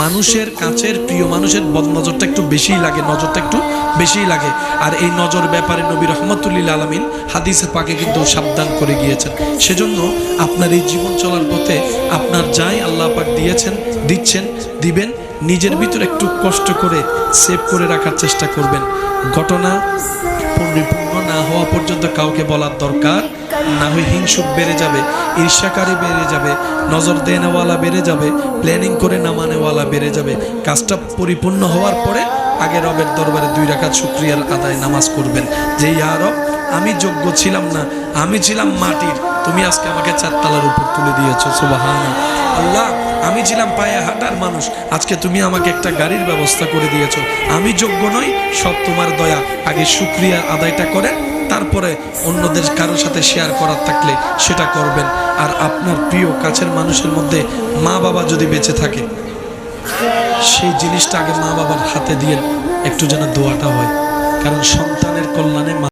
মানুষের কাছের প্রিয় মানুষের বদনজরটা একটু বেশিই লাগে, নজরটা একটু বেশিই লাগে। আর এই নজর ব্যাপারে নবী রহমতুল্লিল আলামিন হাদিসে পাকে কিন্তু সাবধান করে গিয়েছেন। সেজন্য আপনার এই জীবন চলার পথে আপনার যাই আল্লাহ পাক দিয়েছেন, দিচ্ছেন, দিবেন, নিজের ভিতর একটু কষ্ট করে সেভ করে রাখার চেষ্টা করবেন। ঘটনা পরিপূর্ণ না হওয়া পর্যন্ত কাউকে বলার দরকার না, হয় হিংসুক বেড়ে যাবে, ঈর্ষাকারী বেড়ে যাবে, নজর দেনেওয়ালা বেড়ে যাবে, প্ল্যানিং করে না মানেওয়ালা বেড়ে যাবে। কাজটা পরিপূর্ণ হওয়ার পরে আগে রবের দরবারে 2 রাকাত শুকরিয়ার আদায় নামাজ করবেন যে ইয়া রব, আমি যোগ্য ছিলাম না, আমি ছিলাম মাটির, তুমি আজকে আমাকে 4 তলার উপর তুলে দিয়েছো, সুবহানাল্লাহ। আল্লাহ, আমি ছিলাম পায়ে হাঁটার মানুষ, আজকে তুমি আমাকে একটা গাড়ির ব্যবস্থা করে দিয়েছো, আমি যোগ্য নই, সব তোমার দয়া। আগে শুকরিয়া আদায়টা করেন, তারপরে অন্যদের কারোর সাথে শেয়ার করার থাকলে সেটা করবেন। আর আপনার প্রিয় কাছের মানুষের মধ্যে মা বাবা যদি বেঁচে থাকে, সেই জিনিসটা আগে মা বাবার হাতে দিয়ে একটু যেন দোয়াটা হয়, কারণ সন্তানের কল্যাণে